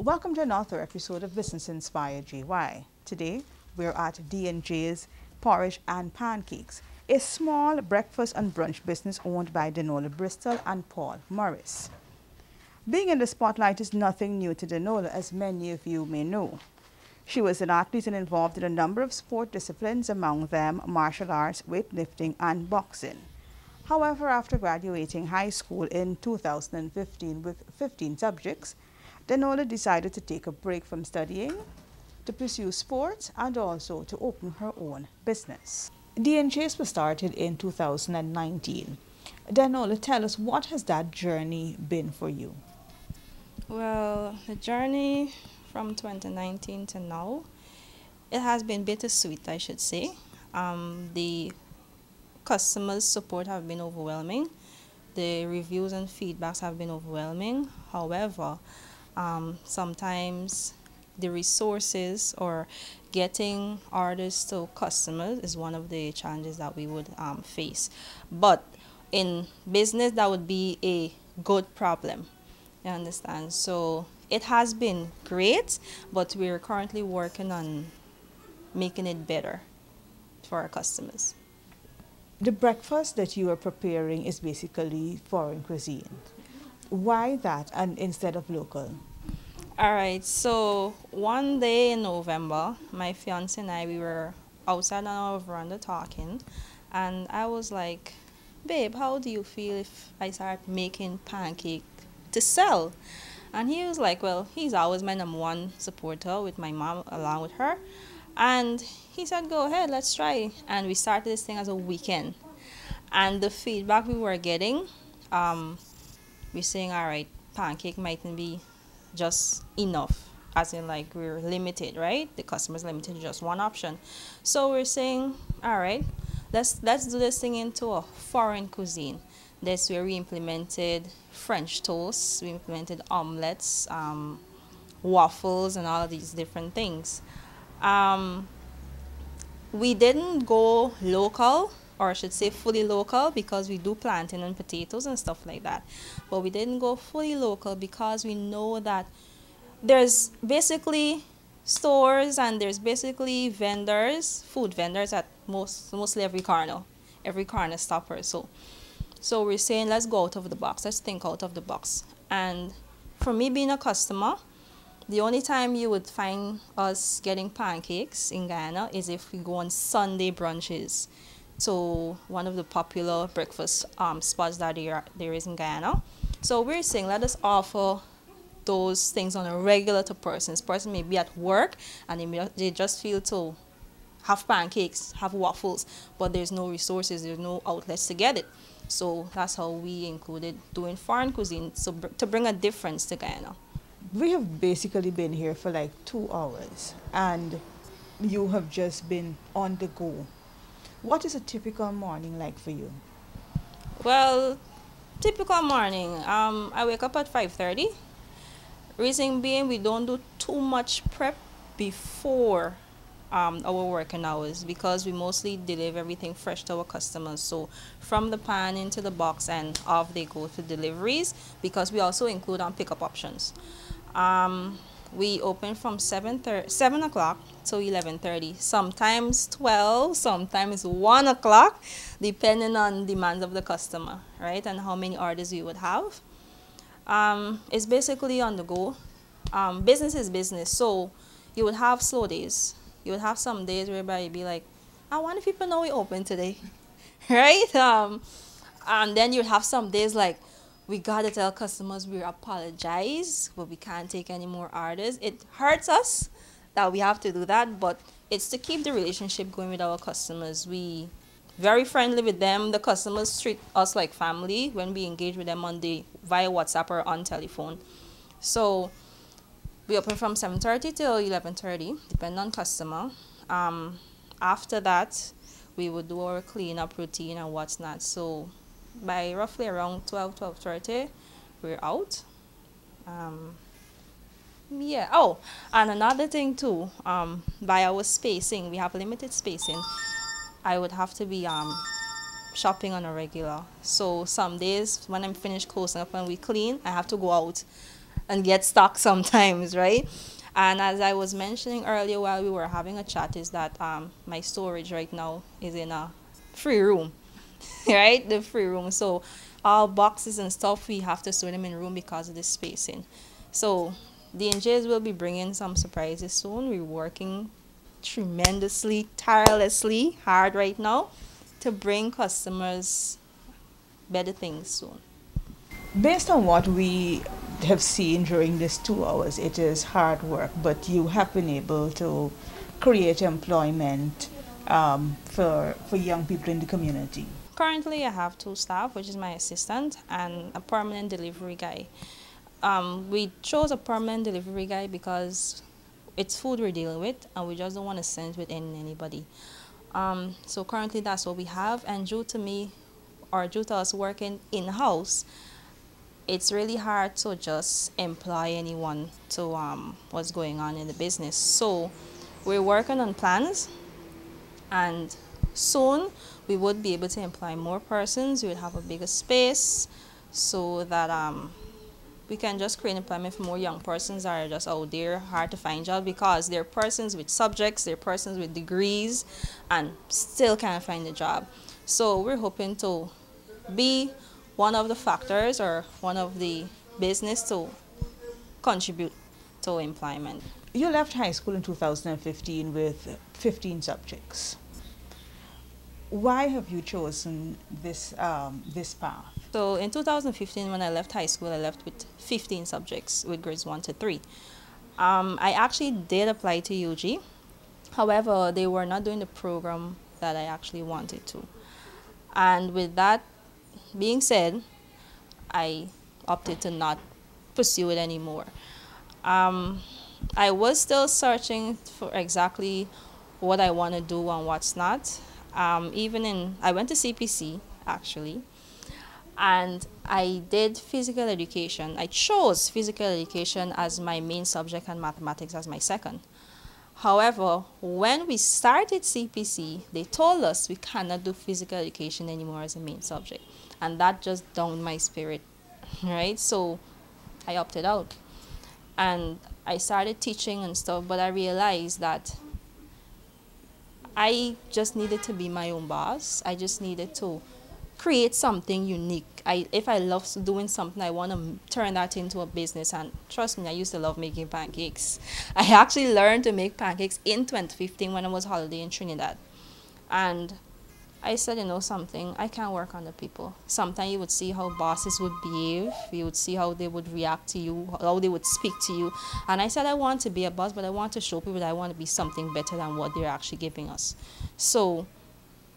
Welcome to another episode of Business Inspired GY. Today, we're at D&J's Porridge and Pancakes, a small breakfast and brunch business owned by Deniola Bristol and Paul Morris. Being in the spotlight is nothing new to Denola, as many of you may know. She was an athlete and involved in a number of sport disciplines, among them martial arts, weightlifting, and boxing. However, after graduating high school in 2015 with 15 subjects, Denola decided to take a break from studying, to pursue sports, and also to open her own business. D&J's was started in 2019. Denola, tell us, what has that journey been for you? Well, the journey from 2019 to now, it has been bittersweet, I should say. The customers' support have been overwhelming. The reviews and feedbacks have been overwhelming. However, sometimes the resources or getting orders to customers is one of the challenges that we would face. But in business, that would be a good problem. You understand? So it has been great, but we're currently working on making it better for our customers. The breakfast that you are preparing is basically foreign cuisine. Why that and instead of local? All right, so one day in November, my fiancé and I, we were outside on our veranda talking, and I was like, babe, how do you feel if I start making pancake to sell? And he was like, well, he's always my #1 supporter with my mom along with her. And he said, go ahead, let's try. And we started this thing as a weekend. And the feedback we were getting, we're saying, all right, pancake mightn't be just enough. As in, like, we're limited, right? The customer's limited to just one option. So we're saying, all right, let's do this thing into a foreign cuisine. That's where we implemented French toast, we implemented omelets, waffles, and all of these different things. We didn't go local, or I should say fully local, because we do plantain and potatoes and stuff like that. But we didn't go fully local because we know that there's basically stores and there's basically vendors, food vendors at mostly every corner stopper. So we're saying, let's go out of the box. Let's think out of the box. And for me, being a customer, the only time you would find us getting pancakes in Guyana is if we go on Sunday brunches to one of the popular breakfast spots that there is in Guyana. So we're saying, let us offer those things on a regular to persons. Person may be at work and they just feel to have pancakes, have waffles, but there's no resources, there's no outlets to get it. So that's how we included doing foreign cuisine, so to bring a difference to Guyana. We have basically been here for like 2 hours and you have just been on the go. What is a typical morning like for you? Well, typical morning, I wake up at 5:30. Reason being, we don't do too much prep before our working hours, because we mostly deliver everything fresh to our customers. So from the pan into the box and off they go to deliveries, because we also include pickup options. We open from 7 o'clock to 11:30, sometimes 12, sometimes 1 o'clock, depending on demands of the customer, right, and how many orders we would have. It's basically on the go. Business is business, so you would have slow days. You would have some days whereby you'd be like, I wonder if people know we open today, right? And then you'd have some days like, we gotta tell customers we apologize, but we can't take any more orders. It hurts us that we have to do that, but it's to keep the relationship going with our customers. We very friendly with them. The customers treat us like family when we engage with them via WhatsApp or on telephone. So we open from 7:30 till 11:30, depending on customer. After that, we would do our cleanup routine and what's not. So by roughly around 12:30, we're out. Yeah. Oh, and another thing too, by our spacing, we have limited spacing. I would have to be shopping on a regular. So some days when I'm finished closing up and we clean, I have to go out and get stuck sometimes, right? And as I was mentioning earlier while we were having a chat, is that my storage right now is in a free room, right? The free room. So all boxes and stuff, we have to store them in room because of the spacing. So D&Js will be bringing some surprises soon. We're working tremendously, tirelessly hard right now to bring customers better things soon. Based on what we have seen during these 2 hours, it is hard work, but you have been able to create employment for young people in the community. Currently, I have 2 staff, which is my assistant and a permanent delivery guy. We chose a permanent delivery guy because it's food we're dealing with, and we just don't want to send it with anybody. So currently, that's what we have, and due to us working in-house, it's really hard to just employ anyone to what's going on in the business. So we're working on plans, and soon we would be able to employ more persons. We would have a bigger space so that we can just create employment for more young persons that are just out there, hard to find jobs, because they're persons with subjects, they're persons with degrees, and still can't find a job. So we're hoping to be one of the factors or one of the business to contribute to employment. You left high school in 2015 with 15 subjects. Why have you chosen this path? So in 2015, when I left high school, I left with 15 subjects with grades 1 to 3. I actually did apply to UG. However, they were not doing the program that I actually wanted to. And with that being said, I opted to not pursue it anymore. I was still searching for exactly what I want to do and what's not. I went to CPC actually, and I did physical education. I chose physical education as my main subject and mathematics as my second. However, when we started CPC, they told us we cannot do physical education anymore as a main subject. And that just downed my spirit, right? So I opted out. And I started teaching and stuff, but I realized that I just needed to be my own boss. I just needed to create something unique. If I love doing something, I want to turn that into a business. And trust me, I used to love making pancakes. I actually learned to make pancakes in 2015 when I was holiday in Trinidad. And I said, you know something, I can't work under people. Sometimes you would see how bosses would behave. You would see how they would react to you, how they would speak to you. And I said, I want to be a boss, but I want to show people that I want to be something better than what they're actually giving us. So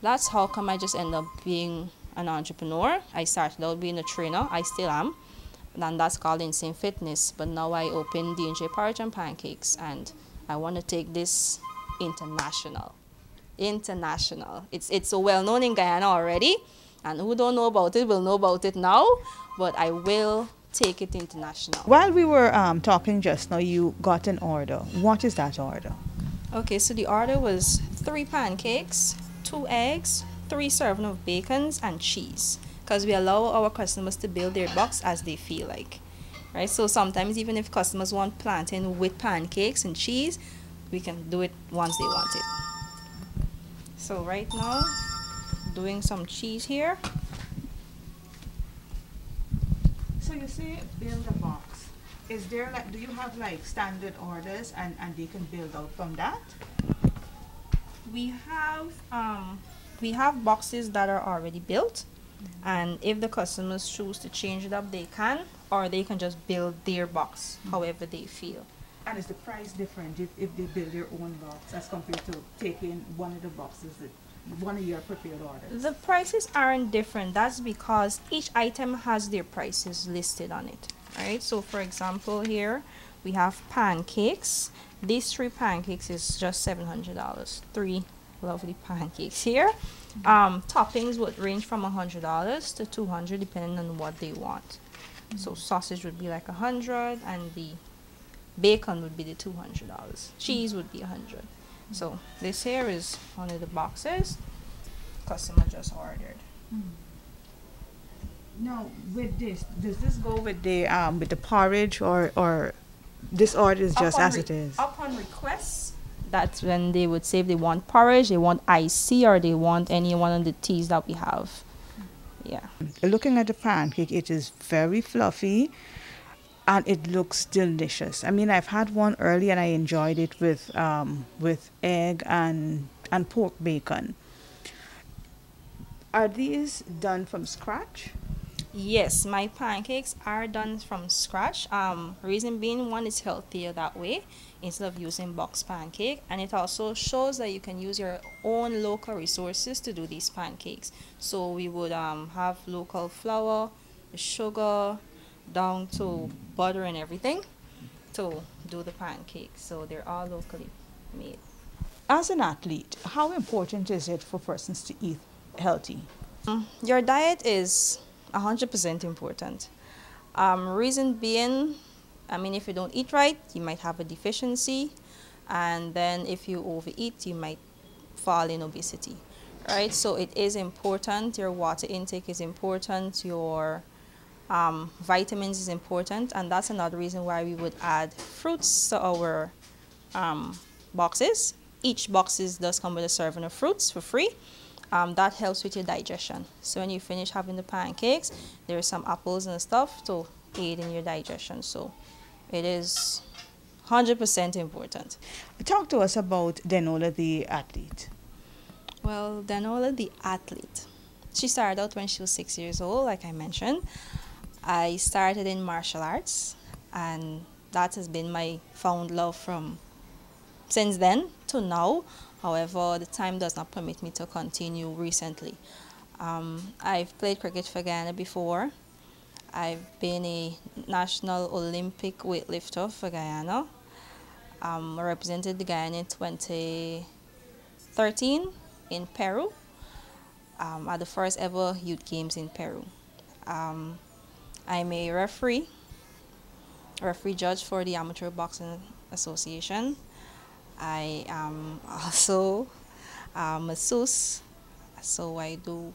that's how come I just end up being an entrepreneur. I started out being a trainer. I still am. And that's called Insane Fitness. But now I open D&J Porridge and Pancakes, and I want to take this international. It's so well known in Guyana already, and who don't know about it will know about it now, but I will take it international. While we were talking just now, you got an order. What is that order? Okay, so the order was 3 pancakes, 2 eggs, 3 servings of bacons, and cheese, because we allow our customers to build their box as they feel like, right? So sometimes even if customers want plantain with pancakes and cheese, we can do it once they want it. So right now, doing some cheese here. So you say build a box. Is there do you have standard orders and they can build out from that? We have boxes that are already built, and if the customers choose to change it up, they can, or they can just build their box however they feel. And is the price different if they build their own box as compared to taking one of the boxes, one of your prepared orders? The prices aren't different. That's because each item has their prices listed on it. Right? So for example, here we have pancakes. These 3 pancakes is just $700. 3 lovely pancakes here. Toppings would range from $100 to $200 depending on what they want. So sausage would be like $100, and the bacon would be the $200. Cheese would be $100. So this here is one of the boxes customer just ordered. Now, with this, does this go with the porridge, or this order is just as it is? Upon request, that's when they would say if they want porridge, they want icy, or they want any one of the teas that we have. Yeah. Looking at the pancake, it is very fluffy and it looks delicious. I mean, I've had one early and I enjoyed it with egg and pork bacon. Are these done from scratch? Yes, my pancakes are done from scratch. Reason being, one is healthier that way instead of using box pancake, and it also shows that you can use your own local resources to do these pancakes. So we would have local flour, sugar, down to butter and everything to do the pancakes. So they're all locally made. As an athlete, how important is it for persons to eat healthy? Your diet is 100% important. Reason being, I mean, if you don't eat right, you might have a deficiency, and then if you overeat, you might fall in obesity, right? So it is important. Your water intake is important. Your vitamins is important, and that's another reason why we would add fruits to our boxes. Each boxes does come with a serving of fruits for free. That helps with your digestion. So when you finish having the pancakes, there's some apples and stuff to aid in your digestion. So it is 100% important. Talk to us about Denola the Athlete. Well, Denola the Athlete. She started out when she was 6 years old, like I mentioned. I started in martial arts, and that has been my found love from since then to now. However, the time does not permit me to continue recently. I've played cricket for Guyana before. I've been a national Olympic weightlifter for Guyana. I represented the Guyana in 2013 in Peru at the first ever youth games in Peru. I'm a referee judge for the Amateur Boxing Association. I am also a masseuse, so I do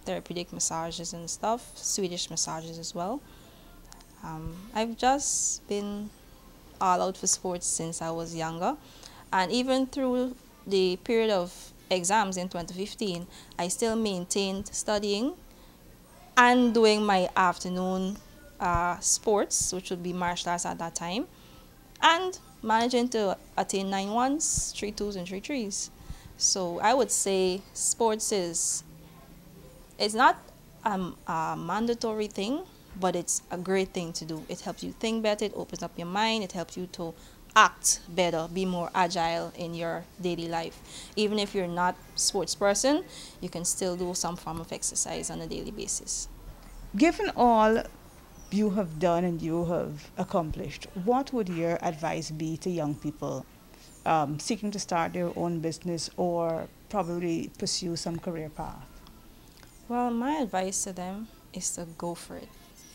therapeutic massages and stuff, Swedish massages as well. I've just been all out for sports since I was younger, and even through the period of exams in 2015, I still maintained studying and doing my afternoon sports, which would be martial arts at that time, and managing to attain 9-1s, 3-2s, and 3-3s. So I would say sports it's not a mandatory thing, but it's a great thing to do. It helps you think better, it opens up your mind, it helps you to act better, be more agile in your daily life. Even if you're not a sports person, you can still do some form of exercise on a daily basis. Given all you have done and you have accomplished, what would your advice be to young people seeking to start their own business or probably pursue some career path? Well, my advice to them is to go for it.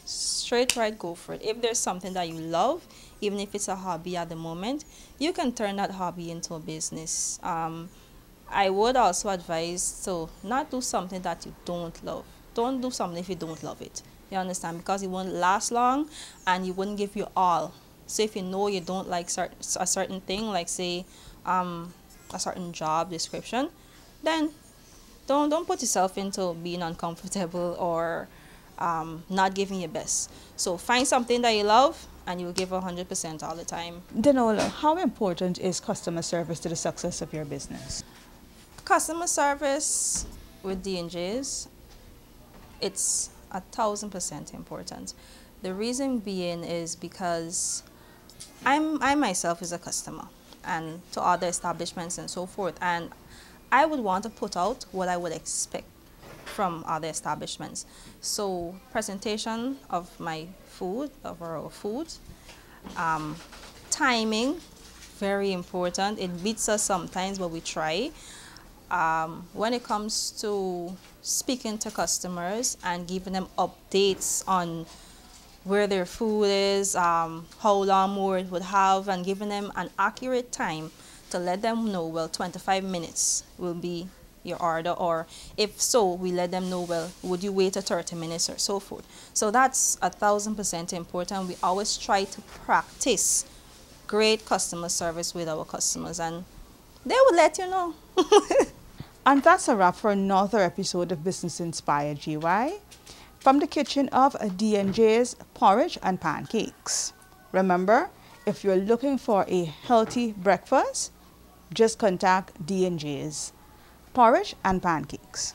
Straight right, go for it. If there's something that you love, even if it's a hobby at the moment, you can turn that hobby into a business. I would also advise to not do something that you don't love. Don't do something if you don't love it. You understand? Because it won't last long and you wouldn't give your all. So if you know you don't like a certain thing, like say a certain job description, then don't put yourself into being uncomfortable or not giving your best. So find something that you love and you'll give 100% all the time. Denola, how important is customer service to the success of your business? Customer service with D&Js, it's 1,000% important. The reason being is because I myself is a customer and to other establishments and so forth, and I would want to put out what I would expect from other establishments. So presentation of my food, of our food, timing, very important. It beats us sometimes, but we try. When it comes to speaking to customers and giving them updates on where their food is, how long more it would have, and giving them an accurate time to let them know, well, 25 minutes will be your order, or if so, we let them know, well, would you wait a 30 minutes or so forth. So that's 1000% important. We always try to practice great customer service with our customers, and they will let you know. And that's a wrap for another episode of Business Inspired GY from the kitchen of D&J's Porridge and Pancakes. Remember, if you're looking for a healthy breakfast, just contact D&J's Porridge and Pancakes.